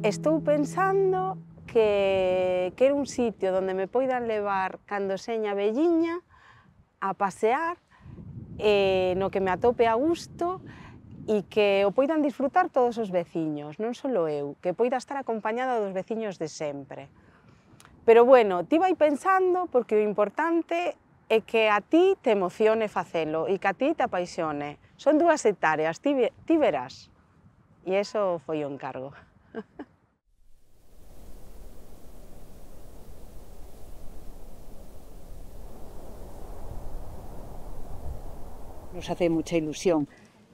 Estou pensando que quero un sitio onde me poidan levar cando seña velliña a pasear, no que me atope a gusto e que o poidan disfrutar todos os veciños, non só eu, que poida estar acompañada dos veciños de sempre. Pero bueno, ti vai pensando porque o importante é que a ti te emocione facelo e que a ti te apaixone. Son 2 hectáreas, ti verás. E iso foi o encargo. Nos hace mucha ilusión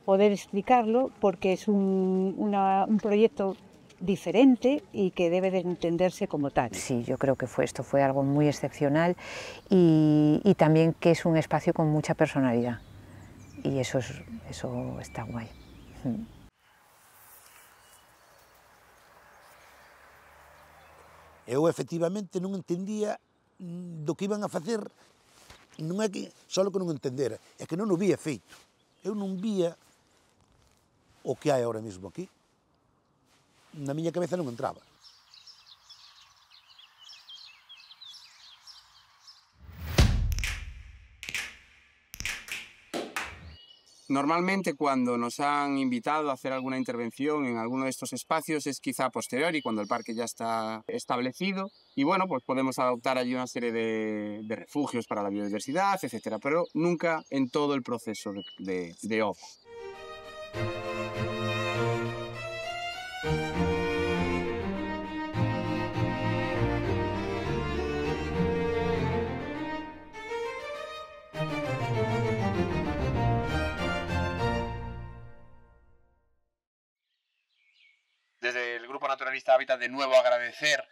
poder explicarlo porque es un proyecto diferente y que debe de entenderse como tal. Sí, yo creo que esto fue algo muy excepcional y también que es un espacio con mucha personalidad y eso está guay. Eu efectivamente non entendía do que iban a facer, non é que só que non entendera, é que non o vía feito. Eu non vía o que hai ahora mesmo aquí. Na miña cabeza non entraba. Normalmente cuando nos han invitado a hacer alguna intervención en alguno de estos espacios es quizá a posteriori, cuando el parque ya está establecido y bueno, pues podemos adoptar allí una serie de refugios para la biodiversidad, etcétera, pero nunca en todo el proceso de obra. Desde el Grupo Naturalista Hábitat, de nuevo agradecer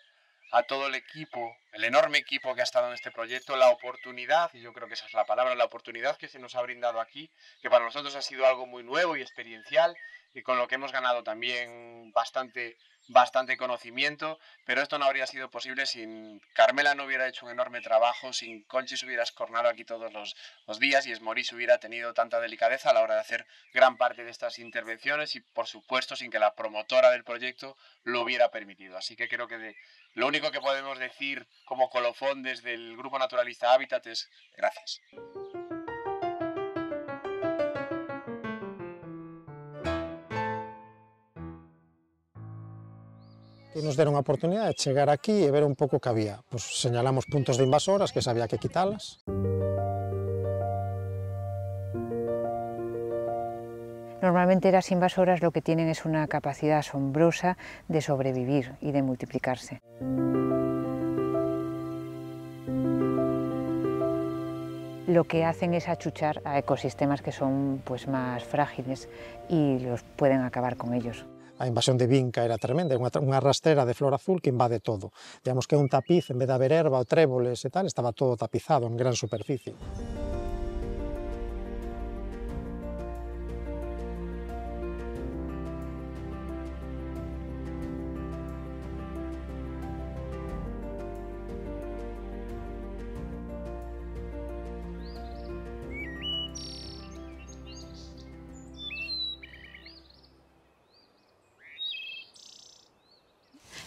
a todo el equipo, el enorme equipo que ha estado en este proyecto, la oportunidad, y yo creo que esa es la palabra, la oportunidad que se nos ha brindado aquí, que para nosotros ha sido algo muy nuevo y experiencial, y con lo que hemos ganado también bastante conocimiento, pero esto no habría sido posible sin Carmela, no hubiera hecho un enorme trabajo, sin Conchi se hubiera escornado aquí todos los días y Esmorís hubiera tenido tanta delicadeza a la hora de hacer gran parte de estas intervenciones y por supuesto sin que la promotora del proyecto lo hubiera permitido. Así que creo que lo único que podemos decir como colofón desde el Grupo Naturalista Hábitat es gracias. Que nos deron a oportunidade de chegar aquí e ver un pouco que había. Pues señalamos puntos de invasoras que sabía que quitalas. Normalmente las invasoras lo que tienen es una capacidad asombrosa de sobrevivir y de multiplicarse. Lo que hacen es achuchar a ecosistemas que son pues, más frágiles y los pueden acabar con ellos. A invasión de vinca era tremenda, unha rastrera de flor azul que invade todo. Digamos que un tapiz, en vez de haber erva ou tréboles e tal, estaba todo tapizado en gran superficie.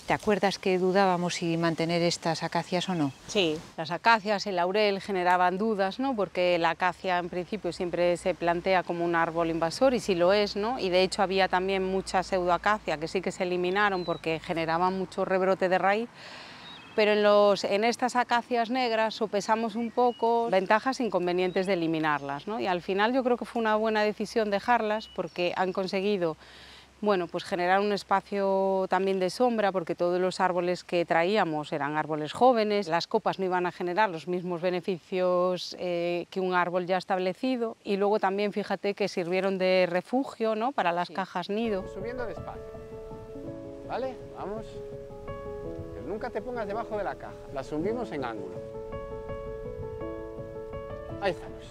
¿Te acuerdas que dudábamos si mantener estas acacias o no? Sí, las acacias, el laurel generaban dudas, ¿no? Porque la acacia en principio siempre se plantea como un árbol invasor y sí lo es, ¿no? Y de hecho había también mucha pseudoacacia que sí que se eliminaron porque generaban mucho rebrote de raíz. Pero en estas acacias negras sopesamos un poco ventajas e inconvenientes de eliminarlas, ¿no? Y al final yo creo que fue una buena decisión dejarlas porque han conseguido bueno, pues generar un espacio también de sombra, porque todos los árboles que traíamos eran árboles jóvenes, las copas no iban a generar los mismos beneficios que un árbol ya establecido, y luego también fíjate que sirvieron de refugio, ¿no? Para las cajas nido. Subiendo despacio, ¿vale? Vamos. Que nunca te pongas debajo de la caja, la subimos en ángulo. Ahí estamos.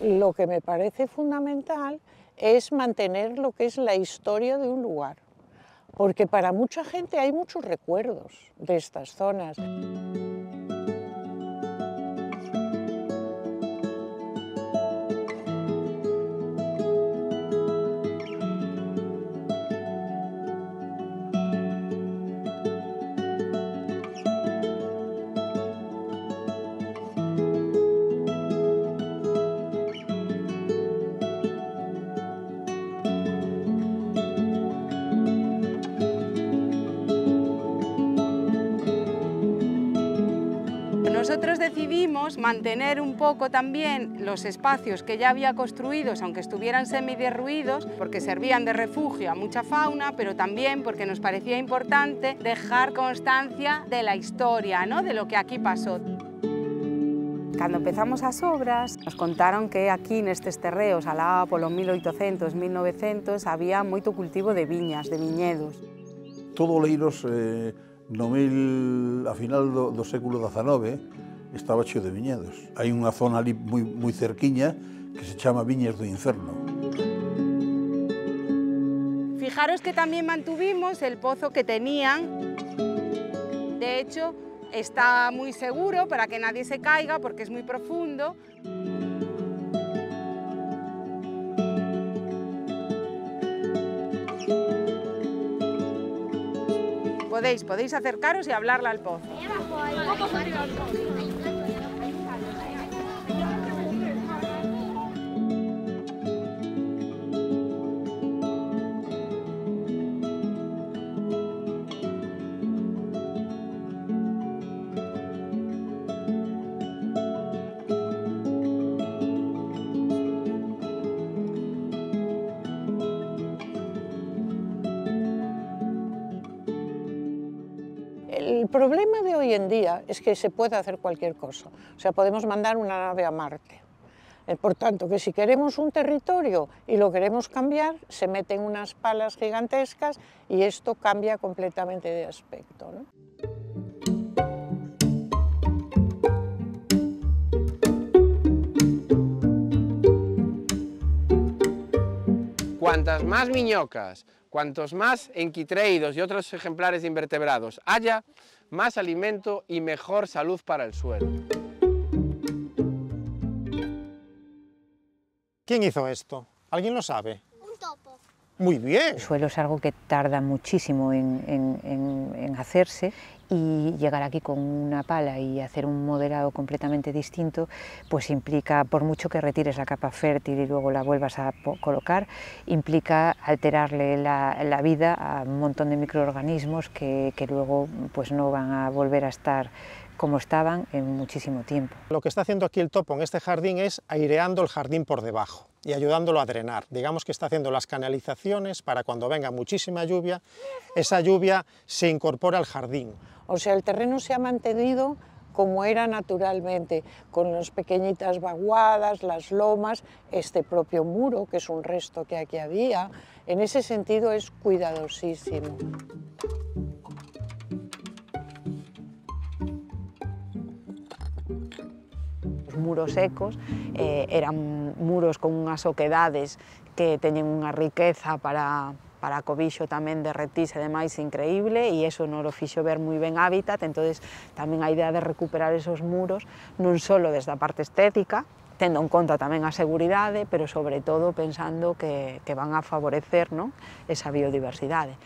Lo que me parece fundamental es mantener lo que es la historia de un lugar, porque para mucha gente hay muchos recuerdos de estas zonas. nosotros decidimos mantener un poco también los espacios que ya había construidos, aunque estuvieran semiderruidos, porque servían de refugio a mucha fauna, pero también porque nos parecía importante dejar constancia de la historia, ¿no?, de lo que aquí pasó. Cando empezamos as obras, nos contaron que aquí nestes terreos, alá polo 1800, 1900, había moito cultivo de viñas, de viñedos. Todo Oleiros, a final do século XIX, estaba cheo de viñedos. Hai unha zona ali moi cerquiña que se chama Viñas do Inferno. Fijaros que también mantuvimos el pozo que tenían. De hecho, está muy seguro para que nadie se caiga porque es muy profundo. Podéis acercaros y hablarle al pozo. El problema de hoy en día es que se puede hacer cualquier cosa. O sea, podemos mandar una nave a Marte. Por tanto, que si queremos un territorio y lo queremos cambiar, se meten unas palas gigantescas y esto cambia completamente de aspecto, ¿no? Cuantas más miñocas, cuantos más enquitreidos y otros ejemplares de invertebrados haya, más alimento y mejor salud para el suelo. ¿Quién hizo esto? ¿Alguien lo sabe? Un topo. Muy bien. El suelo es algo que tarda muchísimo en hacerse y llegar aquí con una pala y hacer un modelado completamente distinto, pues implica, por mucho que retires la capa fértil y luego la vuelvas a colocar, implica alterarle la vida a un montón de microorganismos que luego pues no van a volver a estar como estaban en muchísimo tiempo. Lo que está haciendo aquí el topo en este jardín es aireando el jardín por debajo y ayudándolo a drenar. Digamos que está haciendo las canalizaciones para cuando venga muchísima lluvia, esa lluvia se incorpora al jardín. O sea, el terreno se ha mantenido como era naturalmente, con las pequeñitas vaguadas, las lomas, este propio muro, que es un resto que aquí había. En ese sentido es cuidadosísimo. Os muros secos eran muros con unhas oquedades que teñen unha riqueza para cobixo tamén de reptís e demais increíble, e iso nos lo fixo ver moi ben Hábitat. Entonces tamén a idea de recuperar esos muros non só desde a parte estética, tendo en conta tamén a seguridade, pero sobre todo pensando que van a favorecer, ¿no?, esa biodiversidade.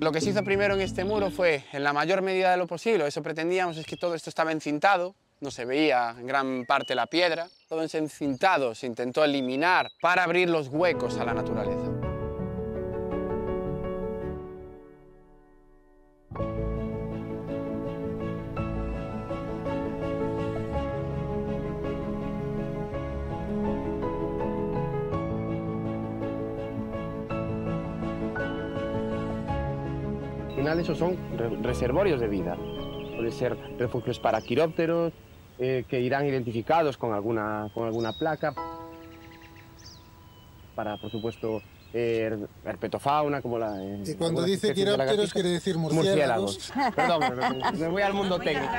Lo que se hizo primero en este muro fue, en la mayor medida de lo posible, eso pretendíamos, es que todo esto estaba encintado, no se veía en gran parte la piedra, todo ese encintado se intentó eliminar para abrir los huecos a la naturaleza. Al final esos son reservorios de vida. Pueden ser refugios para quirópteros, que irán identificados con alguna placa. Para, por supuesto, herpetofauna, como la... Y cuando dice quirópteros quiere decir murciélagos. Perdón, me voy al mundo técnico.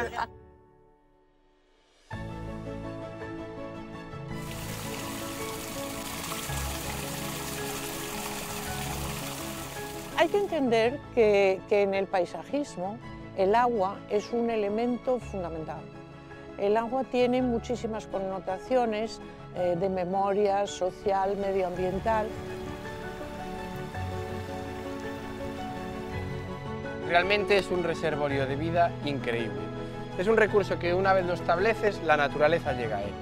Hay que entender que en el paisajismo el agua es un elemento fundamental. El agua tiene muchísimas connotaciones de memoria social, medioambiental. Realmente es un reservorio de vida increíble. Es un recurso que una vez lo estableces, la naturaleza llega a él.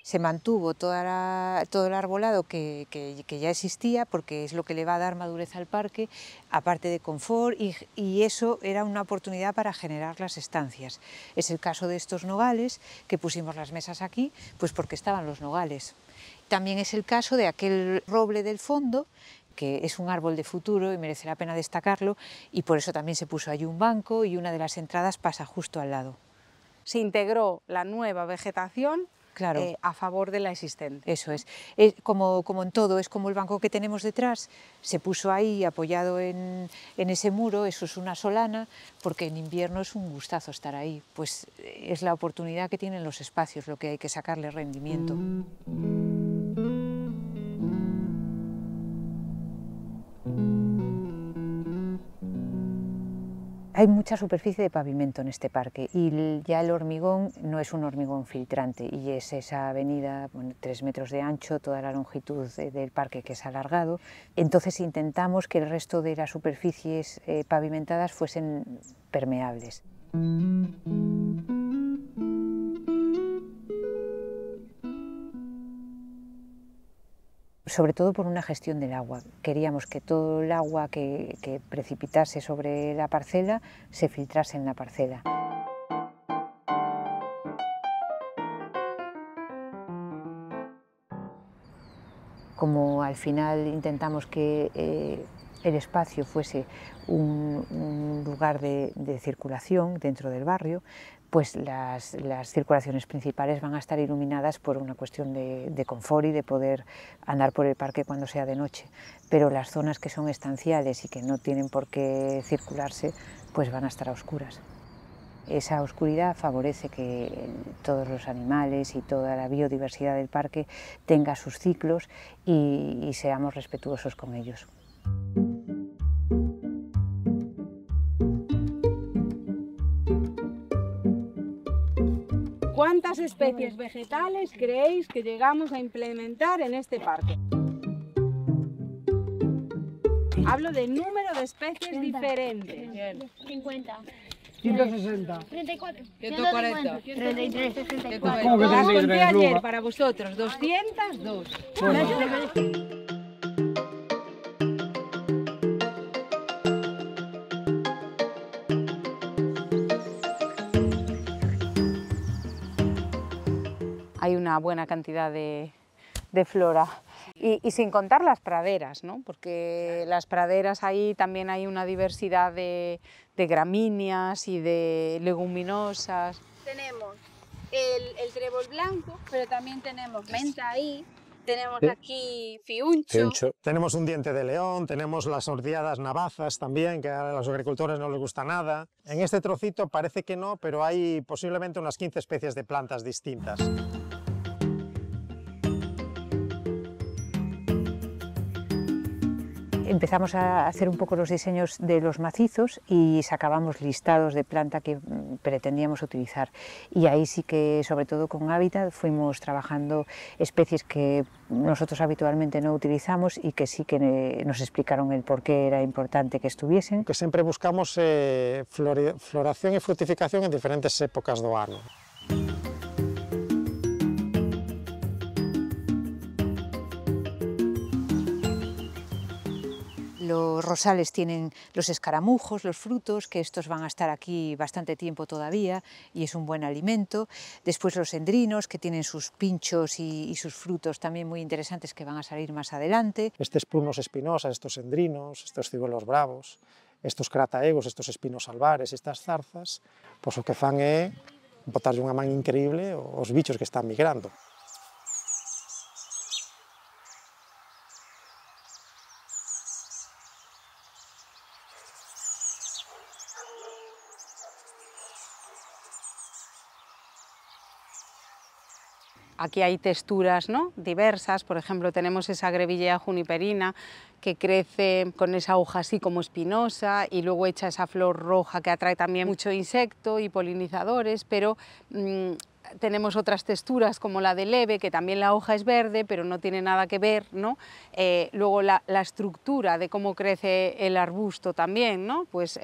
Se mantuvo todo el arbolado que ya existía, porque es lo que le va a dar madurez al parque, aparte de confort, y eso era una oportunidad para generar las estancias. Es el caso de estos nogales, que pusimos las mesas aquí, pues porque estaban los nogales. También es el caso de aquel roble del fondo, que es un árbol de futuro y merece la pena destacarlo, y por eso también se puso allí un banco y una de las entradas pasa justo al lado. Se integró la nueva vegetación, claro, a favor de la existente. Eso es. Como en todo, es como el banco que tenemos detrás, se puso ahí apoyado en ese muro, eso es una solana, porque en invierno es un gustazo estar ahí, pues es la oportunidad que tienen los espacios, lo que hay que sacarle rendimiento. Hay mucha superficie de pavimento en este parque y ya el hormigón no es un hormigón filtrante y es esa avenida, 3 metros de ancho, toda la longitud del parque que es alargado. Entonces intentamos que el resto de las superficies pavimentadas fuesen permeables. Sobre todo por una gestión del agua. Queríamos que todo el agua que precipitase sobre la parcela se filtrase en la parcela. Como al final intentamos que el espacio fuese un lugar de circulación dentro del barrio, pues las circulaciones principales van a estar iluminadas por una cuestión de confort y de poder andar por el parque cuando sea de noche, pero las zonas que son estanciales y que no tienen por qué circularse, pues van a estar a oscuras. Esa oscuridad favorece que todos los animales y toda la biodiversidad del parque tenga sus ciclos y seamos respetuosos con ellos. ¿Cuántas especies vegetales creéis que llegamos a implementar en este parque? Hablo de número de especies diferentes. 50. 160. 34. 140. 33. 64. ¿Cómo que Las 33, conté ayer Luba? para vosotros, 202. Hay una buena cantidad de flora y sin contar las praderas, ¿no? Porque las praderas ahí también hay una diversidad de gramíneas y de leguminosas. Tenemos el trébol blanco, pero también tenemos menta ahí, tenemos aquí fiuncho. Tenemos un diente de león, tenemos las hordeadas navazas también, que a los agricultores no les gusta nada. En este trocito parece que no, pero hay posiblemente unas 15 especies de plantas distintas. Empezamos a hacer un poco los diseños de los macizos y sacábamos listados de planta que pretendíamos utilizar. Y ahí sí que, sobre todo con hábitat, fuimos trabajando especies que nosotros habitualmente no utilizamos y que sí que nos explicaron el por qué era importante que estuviesen. Que siempre buscamos floración y fructificación en diferentes épocas do ano. Los rosales tienen los escaramujos, los frutos, que estos van a estar aquí bastante tiempo todavía y es un buen alimento. Después los endrinos, que tienen sus pinchos y sus frutos también muy interesantes que van a salir más adelante. Estes prunos espinosas, estos endrinos, estos ciruelos bravos, estos crataegos, estos espinos albares, estas zarzas, pois o que fan é botarlle unha man increíble aos bichos que están migrando. Aquí hay texturas, ¿no?, diversas, por ejemplo tenemos esa grevillea juniperina que crece con esa hoja así como espinosa y luego echa esa flor roja que atrae también mucho insecto y polinizadores, pero tenemos otras texturas como la de leve, que también la hoja es verde, pero no tiene nada que ver, ¿no? Luego la estructura de cómo crece el arbusto también, ¿no? Pues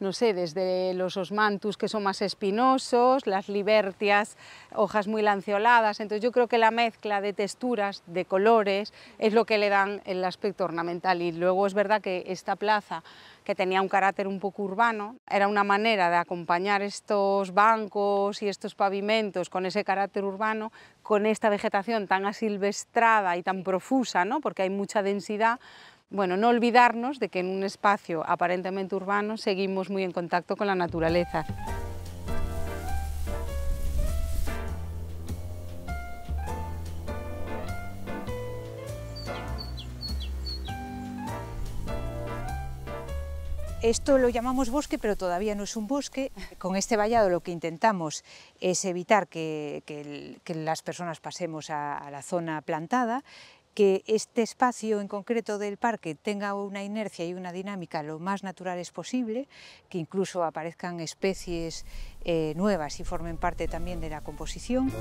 no sé, desde los osmanthus que son más espinosos, las libertias, hojas muy lanceoladas. Entonces yo creo que la mezcla de texturas, de colores, es lo que le dan el aspecto ornamental. Y luego es verdad que esta plaza, que tenía un carácter un poco urbano, era una manera de acompañar estos bancos y estos pavimentos con ese carácter urbano, con esta vegetación tan asilvestrada y tan profusa, ¿no? Porque hay mucha densidad. Bueno, no olvidarnos de que en un espacio aparentemente urbano seguimos muy en contacto con la naturaleza. Esto lo llamamos bosque, pero todavía no es un bosque. Con este vallado lo que intentamos es evitar que las personas pasemos a la zona plantada, que este espacio en concreto del parque tenga una inercia y una dinámica lo más naturales posible, que incluso aparezcan especies nuevas y formen parte también de la composición.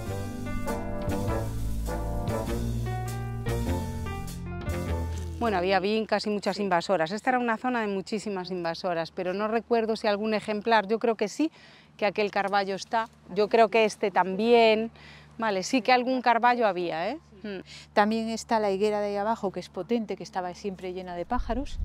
Bueno, había vincas y muchas invasoras. Esta era una zona de muchísimas invasoras, pero no recuerdo si algún ejemplar, yo creo que sí, que aquel carballo está, yo creo que este también, vale, sí que algún carballo había, ¿eh? También está la higuera de ahí abajo, que es potente, que estaba siempre llena de pájaros.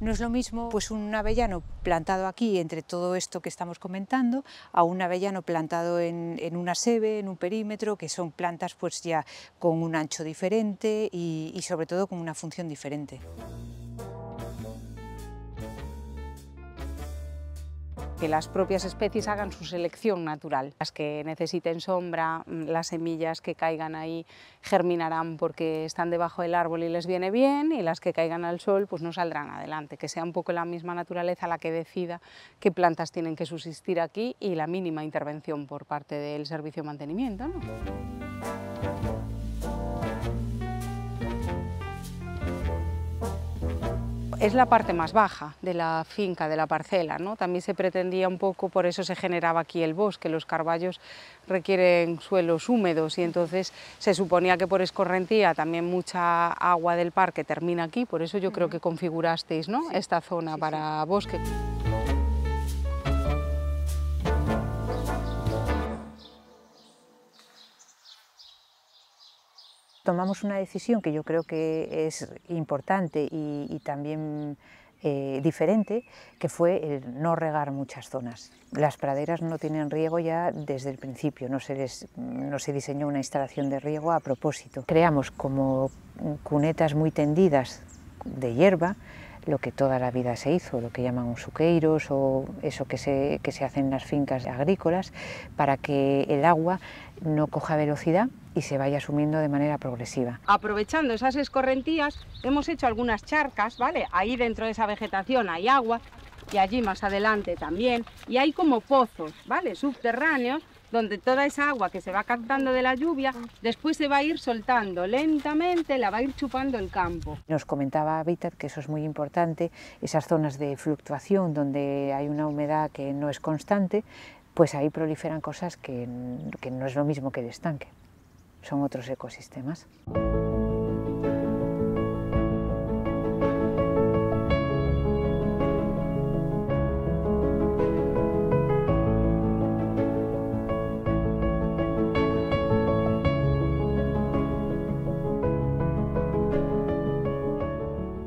No es lo mismo pues un avellano plantado aquí entre todo esto que estamos comentando a un avellano plantado en una sebe, en un perímetro, que son plantas pues ya con un ancho diferente y sobre todo con una función diferente. Que las propias especies hagan su selección natural. Las que necesiten sombra, las semillas que caigan ahí germinarán porque están debajo del árbol y les viene bien, y las que caigan al sol pues no saldrán adelante. Que sea un poco la misma naturaleza la que decida qué plantas tienen que subsistir aquí y la mínima intervención por parte del servicio de mantenimiento, ¿no? Es la parte más baja de la finca, de la parcela, ¿no? También se pretendía un poco, por eso se generaba aquí el bosque. Los carballos requieren suelos húmedos y entonces se suponía que por escorrentía también mucha agua del parque termina aquí, por eso yo creo que configurasteis, ¿no? Esta zona para bosque. Tomamos una decisión que yo creo que es importante y también diferente, que fue el no regar muchas zonas. Las praderas no tienen riego ya desde el principio, no se diseñó una instalación de riego a propósito. Creamos como cunetas muy tendidas de hierba, lo que toda la vida se hizo, lo que llaman suqueiros o eso que se hace en las fincas agrícolas, para que el agua no coja velocidad y se vaya sumiendo de manera progresiva. Aprovechando esas escorrentías hemos hecho algunas charcas, ¿vale? Ahí dentro de esa vegetación hay agua y allí más adelante también, y hay como pozos, ¿vale? Subterráneos, donde toda esa agua que se va captando de la lluvia, después se va a ir soltando lentamente, la va a ir chupando el campo. Nos comentaba Hábitat que eso es muy importante, esas zonas de fluctuación donde hay una humedad que no es constante, pues ahí proliferan cosas que no es lo mismo que el estanque, son otros ecosistemas.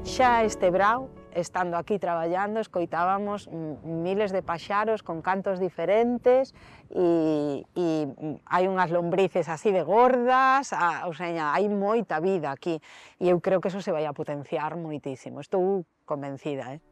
Xa este brao, estando aquí traballando, escoitábamos miles de paxaros con cantos diferentes e hai unhas lombrices así de gordas, o sea, hai moita vida aquí e eu creo que eso se vai a potenciar moitísimo, estou convencida, ¿eh?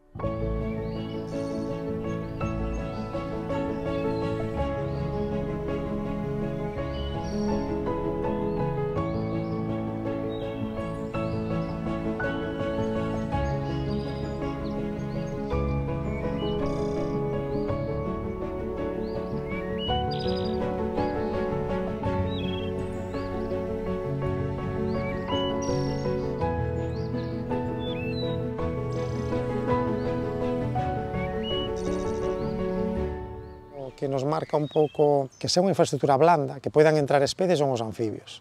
Que nos marca un pouco que sea unha infraestructura blanda, que poidan entrar especies son os anfibios,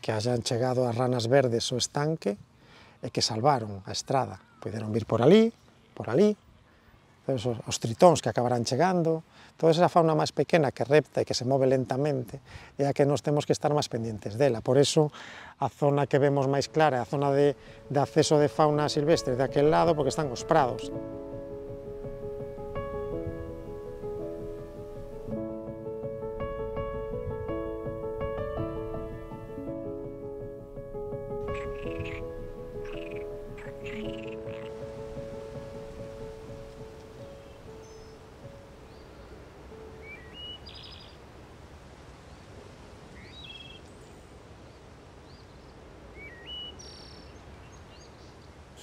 que hayan chegado as ranas verdes ao estanque e que salvaron a estrada. Poderon vir por ali, os tritóns que acabarán chegando, toda esa fauna máis pequena que repta e que se move lentamente, é a que nos temos que estar máis pendientes dela. Por eso, a zona que vemos máis clara é a zona de acceso de fauna silvestre de aquel lado, porque están os prados.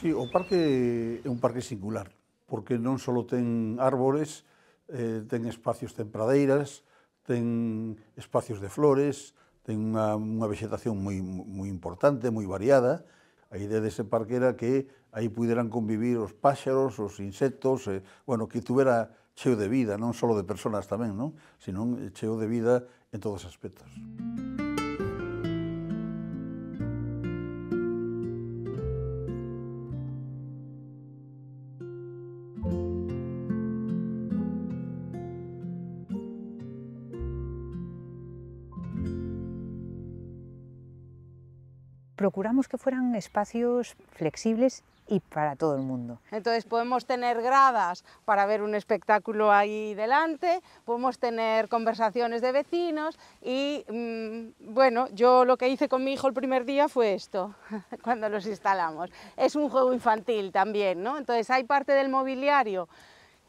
Sí, o parque é un parque singular, porque non só ten árbores, ten espacios, ten pradeiras, ten espacios de flores, ten unha vegetación moi importante, moi variada. A idea dese parque era que aí puderan convivir os páxaros, os insectos, bueno, que tuvera cheo de vida, non só de personas tamén, non? Sino cheo de vida en todos os aspectos. Procuramos que fueran espacios flexibles y para todo el mundo. Entonces podemos tener gradas para ver un espectáculo ahí delante, podemos tener conversaciones de vecinos y, bueno, yo lo que hice con mi hijo el primer día fue esto, cuando los instalamos. Es un juego infantil también, ¿no? Entonces hay parte del mobiliario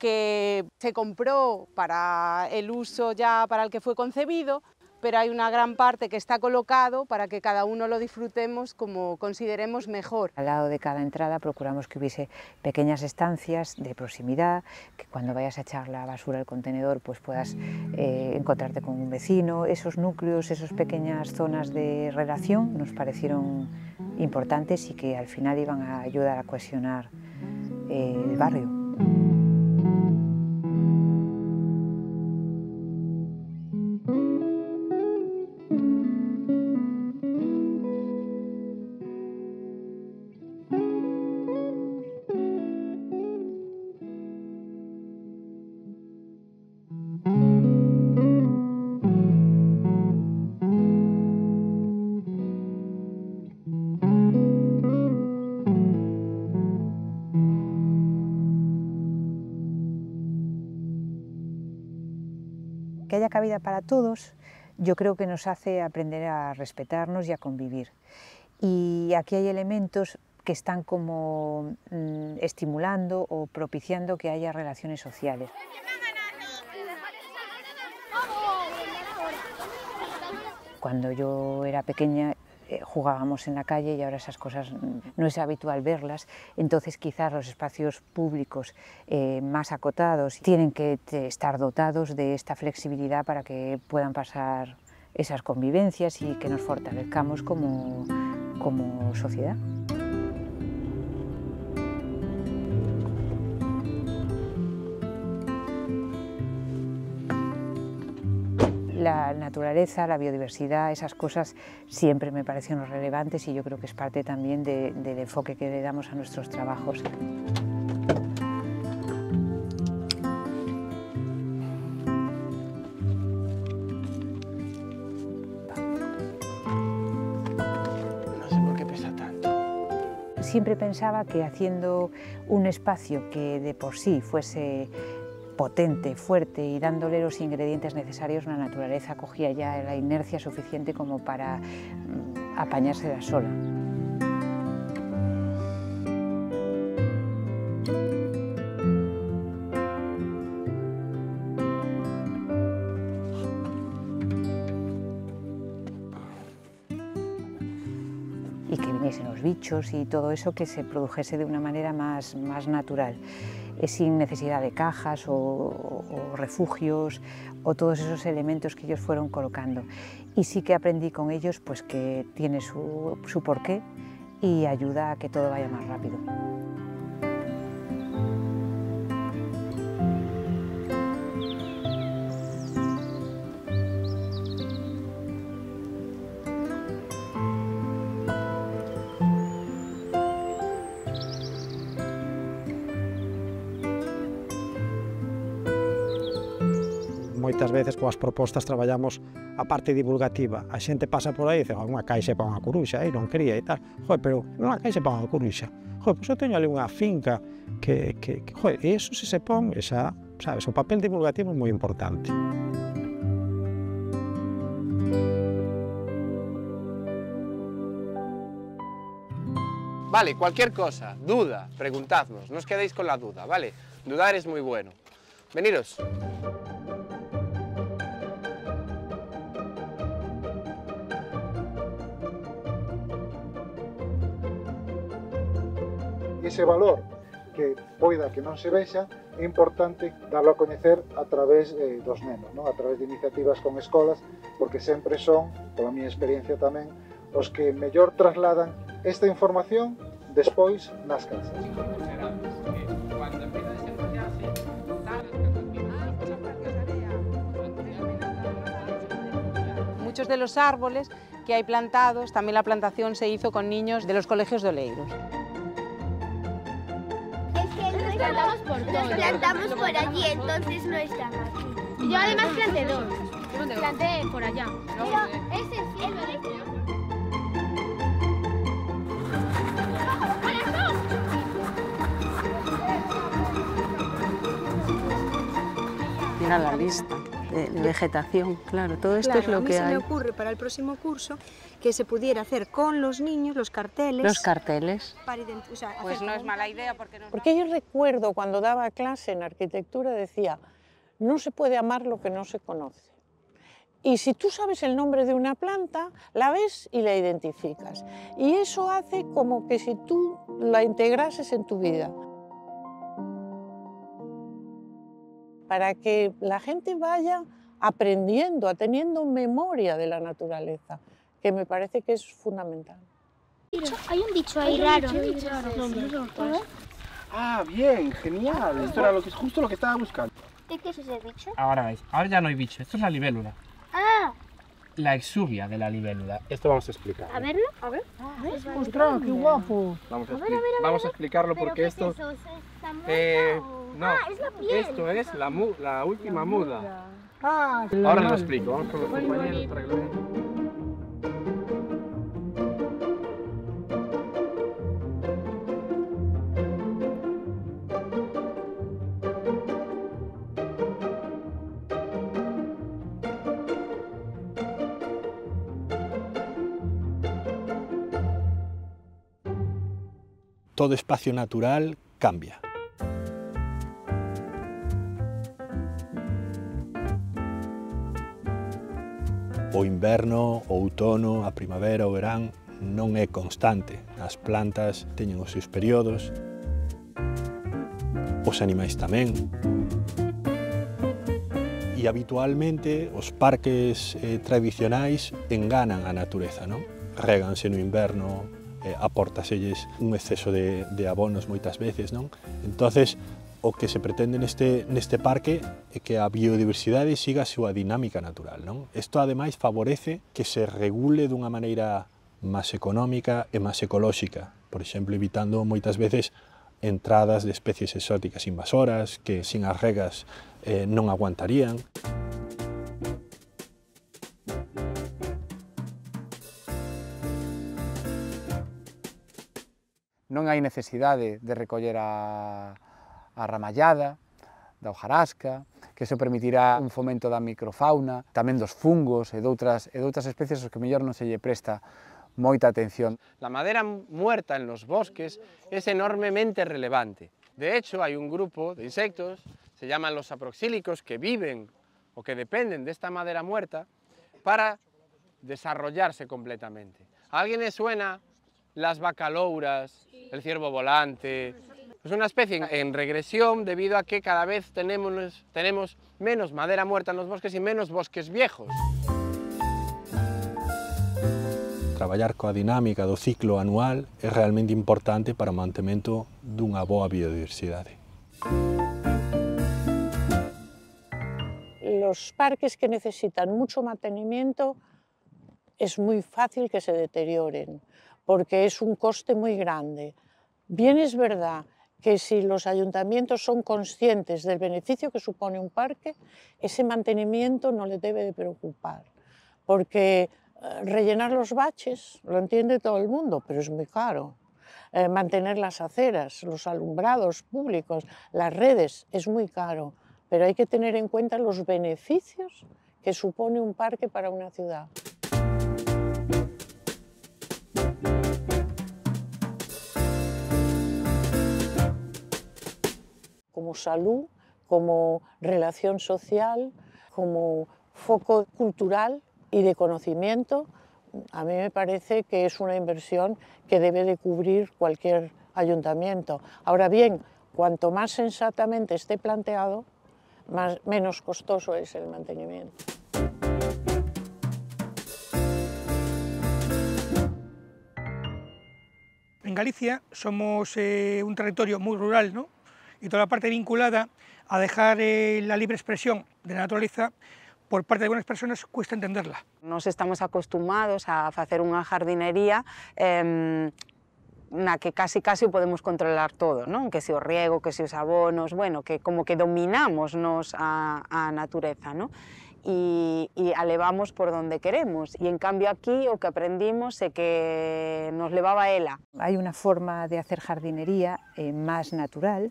que se compró para el uso ya para el que fue concebido, pero hay una gran parte que está colocado para que cada uno lo disfrutemos como consideremos mejor. Al lado de cada entrada procuramos que hubiese pequeñas estancias de proximidad, que cuando vayas a echar la basura al contenedor pues puedas encontrarte con un vecino. Esos núcleos, esas pequeñas zonas de relación nos parecieron importantes y que al final iban a ayudar a cohesionar el barrio. Que haya cabida para todos, yo creo que nos hace aprender a respetarnos y a convivir. Y aquí hay elementos que están como estimulando o propiciando que haya relaciones sociales. Cuando yo era pequeña jugábamos en la calle y ahora esas cosas no es habitual verlas, entonces quizás los espacios públicos más acotados tienen que estar dotados de esta flexibilidad para que puedan pasar esas convivencias y que nos fortalezcamos como sociedad. La naturaleza, la biodiversidad, esas cosas siempre me parecieron relevantes y yo creo que es parte también del enfoque que le damos a nuestros trabajos. No sé por qué pesa tanto. Siempre pensaba que haciendo un espacio que de por sí fuese potente, fuerte y dándole los ingredientes necesarios, la naturaleza cogía ya la inercia suficiente como para apañársela sola. Y que viniesen los bichos y todo eso, que se produjese de una manera más natural. Sin necesidad de cajas o refugios o todos esos elementos que ellos fueron colocando. Y sí que aprendí con ellos pues que tiene su porqué y ayuda a que todo vaya más rápido. moitas veces coas propostas traballamos a parte divulgativa. A xente pasa por aí e dice, unha caixa para unha coruxa, non quería e tal. Joder, pero unha caixa para unha coruxa. Joder, pois eu teño ali unha finca que joder, eso se pon, esa, sabes, o papel divulgativo é moi importante. Vale, cualquier cosa, duda, preguntadnos, no os quedéis con la duda, ¿vale? Dudar es muy bueno. Veniros. Ese valor que poida que non se vexa é importante darlo a coñecer a través dos nenos, non? A través de iniciativas con escolas, porque sempre son, pola miña experiencia tamén, os que mellor trasladan esta información despois nas casas. Muchos de los árboles que hay plantados, también la plantación se hizo con niños de los colegios de Oleiros. Es que los plantamos por allí, entonces no están aquí. Yo además planté dos. Planté por allá. Pero ese cielo de este. Mira la lista de vegetación, claro, todo esto es lo que hay. A mí se me ocurre para el próximo curso que se pudiera hacer con los niños los carteles. Los carteles. Para o sea, pues no es mala idea porque no... Porque yo recuerdo cuando daba clase en arquitectura decía, no se puede amar lo que no se conoce. Y si tú sabes el nombre de una planta, la ves y la identificas. Y eso hace como que si tú la integrases en tu vida. Para que la gente vaya aprendiendo, teniendo memoria de la naturaleza, que me parece que es fundamental. Hay un dicho ahí raro. Ah, bien, genial. Esto era justo lo que estaba buscando. ¿Qué es ese bicho? Ahora veis, ahora ya no hay bicho, esto es la libélula. Ah, La exuvia de la libélula. Esto vamos a explicar. a verlo. A ver. ¡Ostras, qué guapo! Vamos a explicarlo porque esto... ¿Qué es eso? ¿Está muerta no, Ah, es la piel. esto es la última muda. Ah, Ahora lo explico, vamos con los compañeros para que lo vean. Todo espacio natural cambia. O inverno, o outono, a primavera, o verán non é constante. As plantas teñen os seus períodos, os animais tamén. E habitualmente os parques tradicionais enganan a natureza, non? Réganse no inverno, apórtaselles un exceso de abonos moitas veces, non? Entonces, o que se pretende neste parque é que a biodiversidade siga a súa dinámica natural, non? Isto, ademais, favorece que se regule dunha maneira máis económica e máis ecolóxica, por exemplo, evitando moitas veces entradas de especies exóticas invasoras que sin as regas non aguantarían. Non hai necesidade de recoller a ramallada, da hojarasca, que iso permitirá un fomento da microfauna, tamén dos fungos e doutras especies aos que mellor non se lle presta moita atención. La madera muerta en los bosques es enormemente relevante. De hecho, hay un grupo de insectos, se llaman los saproxílicos, que viven o que dependen de esta madera muerta para desarrollarse completamente. ¿A alguien le suena las bacalouras, el ciervo volante? Es una especie en regresión debido a que cada vez tenemos menos madera muerta en los bosques y menos bosques viejos. Traballar coa dinámica do ciclo anual é realmente importante para o mantemento dunha boa biodiversidade. Los parques que necesitan mucho mantenimiento es muy fácil que se deterioren, porque es un coste muy grande. Bien es verdad que si los ayuntamientos son conscientes del beneficio que supone un parque, ese mantenimiento no les debe de preocupar, porque rellenar los baches lo entiende todo el mundo, pero es muy caro. Mantener las aceras, los alumbrados públicos, las redes, es muy caro, pero hay que tener en cuenta los beneficios que supone un parque para una ciudad. Como salud, como relación social, como foco cultural y de conocimiento, a mí me parece que es una inversión que debe de cubrir cualquier ayuntamiento. Ahora bien, cuanto más sensatamente esté planteado, menos costoso es el mantenimiento. En Galicia somos un territorio muy rural, ¿no? Y toda la parte vinculada a dejar la libre expresión de la naturaleza por parte de algunas personas cuesta entenderla. Nos estamos acostumados a facer unha jardinería na que casi o podemos controlar todo, non? Que se o riego, que se os abonos, bueno, que como que dominamos nos a natureza, non? E a levamos por donde queremos, e en cambio aquí o que aprendimos é que nos levaba ela. Hay una forma de hacer jardinería más natural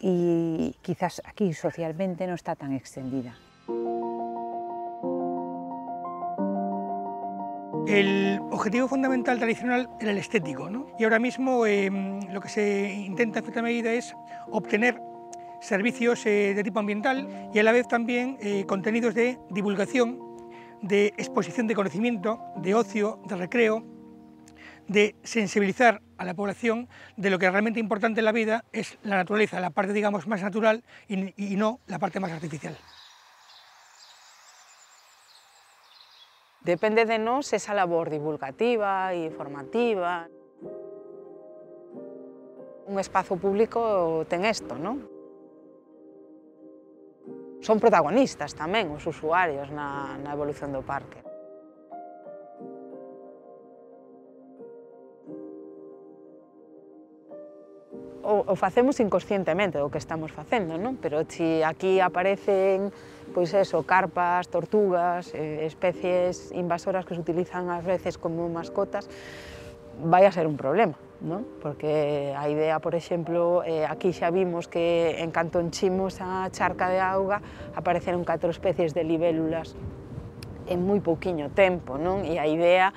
y quizás aquí socialmente no está tan extendida. El objetivo fundamental tradicional era el estético, ¿no? Y ahora mismo lo que se intenta en cierta medida es obtener servicios de tipo ambiental y a la vez también contenidos de divulgación, de exposición de conocimiento, de ocio, de recreo, de sensibilizar a la población de lo que realmente importante en la vida es la naturaleza, la parte, digamos, más natural y no la parte más artificial. Depende de nós esa labor divulgativa e formativa. Un espazo público ten isto, non? Son protagonistas tamén os usuarios na evolución do parque. O facemos inconscientemente o que estamos facendo, non? Pero se aquí aparecen, pois eso, carpas, tortugas, especies invasoras que se utilizan ás veces como mascotas, vai a ser un problema, non? Porque a idea, por exemplo, aquí xa vimos que en canto enchimos a charca de auga apareceron 4 especies de libélulas en moi pouquiño tempo, non? E a idea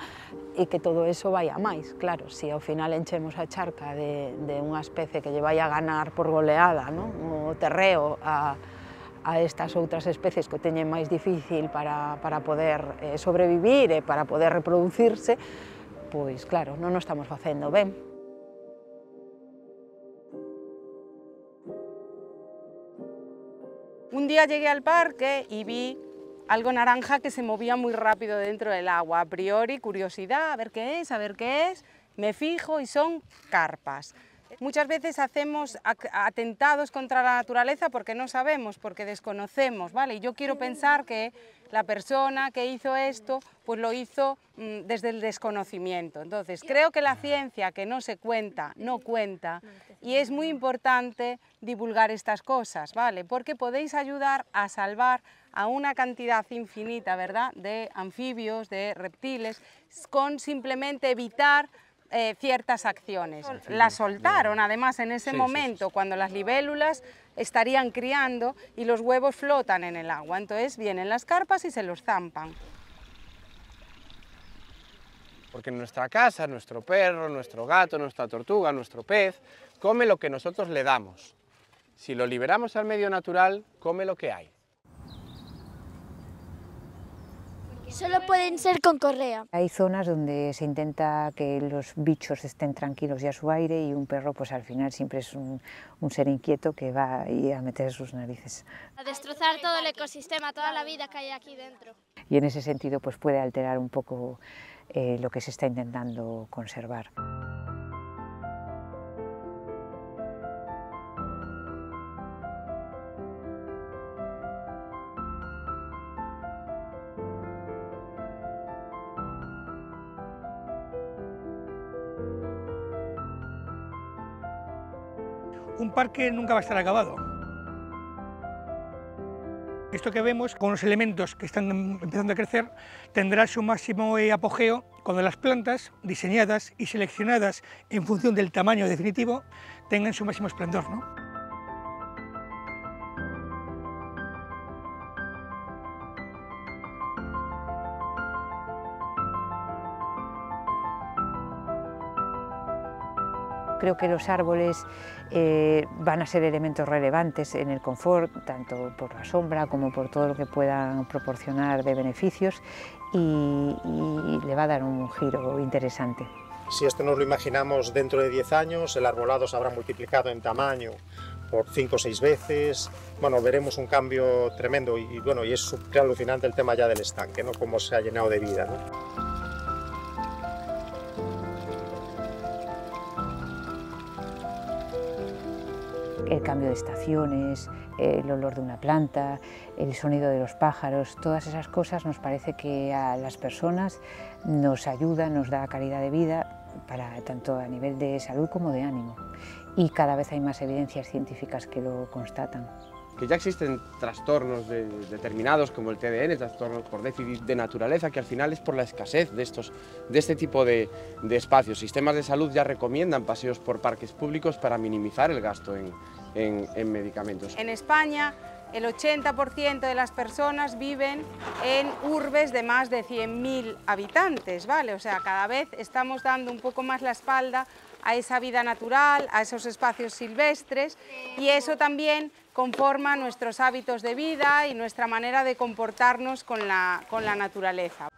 é que todo eso vai a máis, claro, se ao final enchemos a charca de unha especie que lle vai a ganar por goleada, non? O terreo a estas outras especies que o teñen máis difícil para poder sobrevivir e para poder reproducirse, pois claro, non o estamos facendo ben. Un día llegué al parque y vi algo naranja que se movía muy rápido dentro del agua. A priori, curiosidad, a ver qué es, me fijo y son carpas. Muchas veces hacemos atentados contra la naturaleza porque no sabemos, porque desconocemos, ¿vale? Y yo quiero pensar que la persona que hizo esto, pues lo hizo desde el desconocimiento. Entonces, creo que la ciencia que no se cuenta, no cuenta, y es muy importante divulgar estas cosas, ¿vale? Porque podéis ayudar a salvar a una cantidad infinita, ¿verdad?, de anfibios, de reptiles, con simplemente evitar ciertas acciones. Las soltaron además en ese momento cuando las libélulas estarían criando y los huevos flotan en el agua, entonces vienen las carpas y se los zampan. Porque en nuestra casa, nuestro perro, nuestro gato, nuestra tortuga, nuestro pez, come lo que nosotros le damos. Si lo liberamos al medio natural, come lo que hay. Solo pueden ser con correa. Hay zonas donde se intenta que los bichos estén tranquilos y a su aire, y un perro pues al final siempre es un ser inquieto que va ahí a meter sus narices. A destrozar todo el ecosistema, toda la vida que hay aquí dentro. Y en ese sentido pues puede alterar un poco lo que se está intentando conservar. un parque nunca va a estar acabado. Esto que vemos, con los elementos que están empezando a crecer, tendrá su máximo apogeo cuando las plantas, diseñadas y seleccionadas en función del tamaño definitivo, tengan su máximo esplendor, ¿no? Creo que los árboles van a ser elementos relevantes en el confort, tanto por la sombra como por todo lo que puedan proporcionar de beneficios, y le va a dar un giro interesante. Si esto nos lo imaginamos dentro de 10 años, el arbolado se habrá multiplicado en tamaño por 5 o 6 veces, bueno, veremos un cambio tremendo y bueno, y es alucinante el tema ya del estanque, ¿no? Cómo se ha llenado de vida, ¿no? El cambio de estaciones, el olor de una planta, el sonido de los pájaros, todas esas cosas nos parece que a las personas nos ayuda, nos da calidad de vida, tanto a nivel de salud como de ánimo. Y cada vez hay más evidencias científicas que lo constatan. Que ya existen trastornos determinados como el TDN, trastornos por déficit de naturaleza, que al final es por la escasez de este tipo de espacios. Sistemas de salud ya recomiendan paseos por parques públicos para minimizar el gasto en medicamentos. En España, el 80% de las personas viven en urbes de más de 100.000 habitantes, ¿vale? O sea, cada vez estamos dando un poco más la espalda a esa vida natural, a esos espacios silvestres, y eso también conforma nuestros hábitos de vida y nuestra manera de comportarnos con la naturaleza.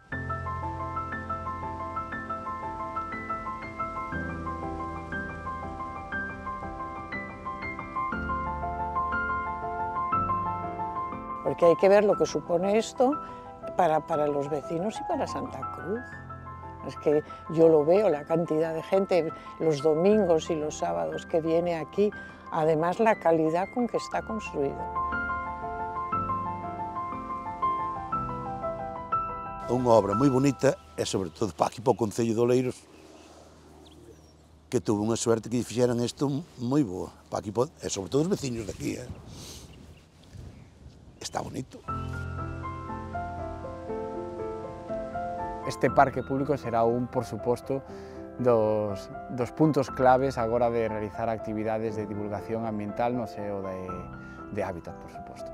Porque hay que ver lo que supone esto para los vecinos y para Santa Cruz. Es que yo lo veo, la cantidad de gente, los domingos y los sábados que viene aquí, además la calidad con que está construido. Unha obra moi bonita e, sobre todo, para aquí para o Concello de Oleiros, que tuvo unha suerte que fixeran isto moi boa, para aquí, e sobre todo os veciños de aquí. Está bonito. Este parque público será por suposto, dos puntos claves agora de realizar actividades de divulgación ambiental no seo de hábitat, por suposto.